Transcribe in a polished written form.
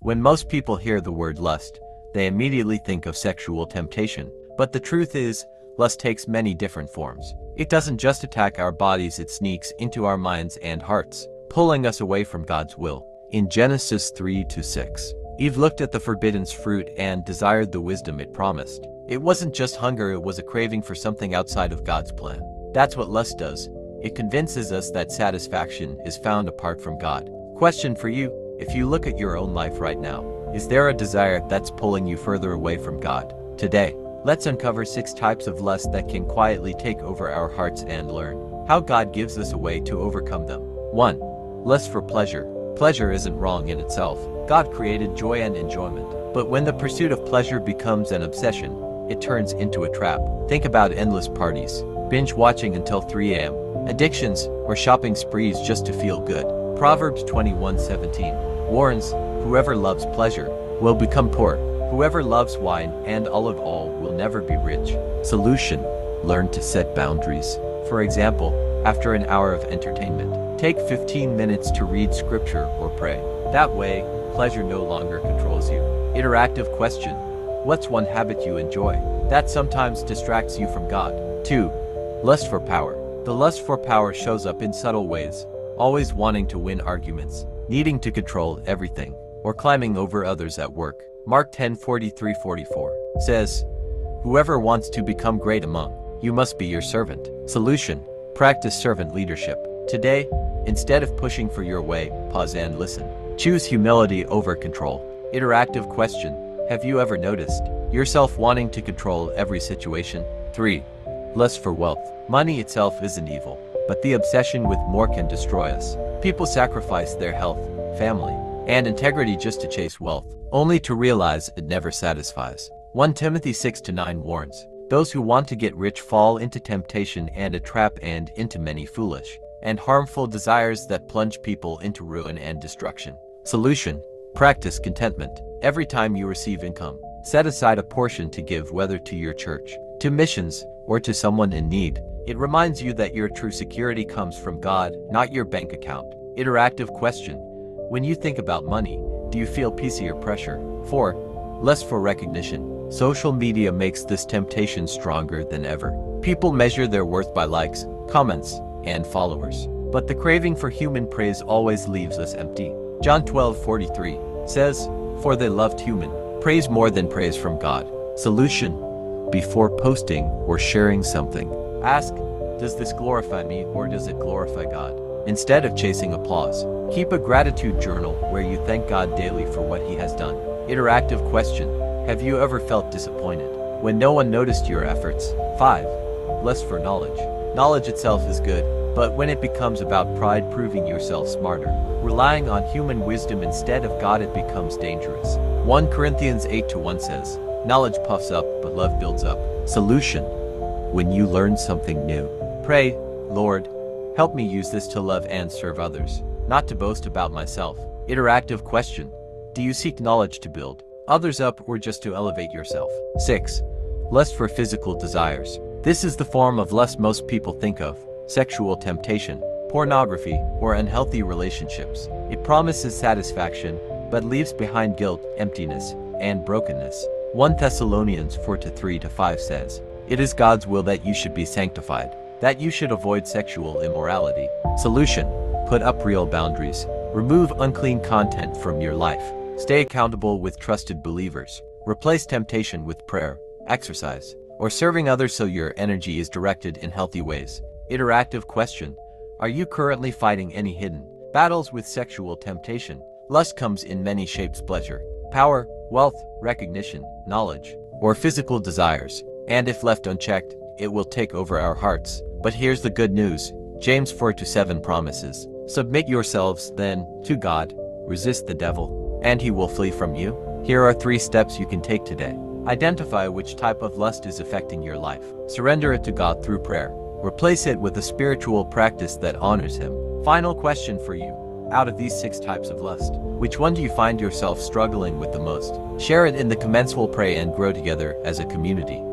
When most people hear the word lust, they immediately think of sexual temptation. But the truth is, lust takes many different forms. It doesn't just attack our bodies, it sneaks into our minds and hearts, pulling us away from God's will. In Genesis 3-6, Eve looked at the forbidden fruit and desired the wisdom it promised. It wasn't just hunger, it was a craving for something outside of God's plan. That's what lust does. It convinces us that satisfaction is found apart from God. Question for you: if you look at your own life right now, is there a desire that's pulling you further away from God? Today, let's uncover 6 types of lust that can quietly take over our hearts and learn how God gives us a way to overcome them. 1. Lust for pleasure. Pleasure isn't wrong in itself. God created joy and enjoyment. But when the pursuit of pleasure becomes an obsession, it turns into a trap. Think about endless parties, binge watching until 3 a.m., addictions, or shopping sprees just to feel good. Proverbs 21:17 warns, "Whoever loves pleasure will become poor. Whoever loves wine and olive oil will never be rich." Solution: learn to set boundaries. For example, after an hour of entertainment, take 15 minutes to read scripture or pray. That way, pleasure no longer controls you. Interactive question: what's one habit you enjoy that sometimes distracts you from God? 2. Lust for power. The lust for power shows up in subtle ways, always wanting to win arguments, needing to control everything, or climbing over others at work. Mark 10:43-44 says, "Whoever wants to become great among you must be your servant." Solution: practice servant leadership. Today, instead of pushing for your way, pause and listen. Choose humility over control. Interactive question: have you ever noticed yourself wanting to control every situation? 3. Lust for wealth. Money itself isn't evil, but the obsession with more can destroy us. People sacrifice their health, family, and integrity just to chase wealth, only to realize it never satisfies. 1 Timothy 6-9 warns, "Those who want to get rich fall into temptation and a trap and into many foolish and harmful desires that plunge people into ruin and destruction." Solution: practice contentment. Every time you receive income, set aside a portion to give, whether to your church, to missions, or to someone in need. It reminds you that your true security comes from God, not your bank account. Interactive question: when you think about money, do you feel peace or pressure? 4. Lust for recognition. Social media makes this temptation stronger than ever. People measure their worth by likes, comments, and followers. But the craving for human praise always leaves us empty. John 12:43 says, "For they loved human praise more than praise from God." Solution: before posting or sharing something, ask, does this glorify me or does it glorify God? Instead of chasing applause, keep a gratitude journal where you thank God daily for what He has done. Interactive question: have you ever felt disappointed when no one noticed your efforts? 5. Lust for knowledge. Knowledge itself is good, but when it becomes about pride, proving yourself smarter, relying on human wisdom instead of God, it becomes dangerous. 1 Corinthians 8-1 says, "Knowledge puffs up, but love builds up." Solution: when you learn something new, pray, "Lord, help me use this to love and serve others, not to boast about myself." Interactive question: do you seek knowledge to build others up or just to elevate yourself? 6. Lust for physical desires. This is the form of lust most people think of: sexual temptation, pornography, or unhealthy relationships. It promises satisfaction, but leaves behind guilt, emptiness, and brokenness. 1 Thessalonians 4:3-5 says, "It is God's will that you should be sanctified, that you should avoid sexual immorality." Solution: put up real boundaries. Remove unclean content from your life. Stay accountable with trusted believers. Replace temptation with prayer, exercise, or serving others so your energy is directed in healthy ways. Interactive question: are you currently fighting any hidden battles with sexual temptation? Lust comes in many shapes: pleasure, power, wealth, recognition, knowledge, or physical desires. And if left unchecked, it will take over our hearts. But here's the good news. James 4-7 promises, "Submit yourselves, then, to God, resist the devil, and he will flee from you." Here are 3 steps you can take today. Identify which type of lust is affecting your life. Surrender it to God through prayer. Replace it with a spiritual practice that honors Him. Final question for you. Out of these 6 types of lust, which one do you find yourself struggling with the most? Share it in the comments. We'll pray and grow together as a community.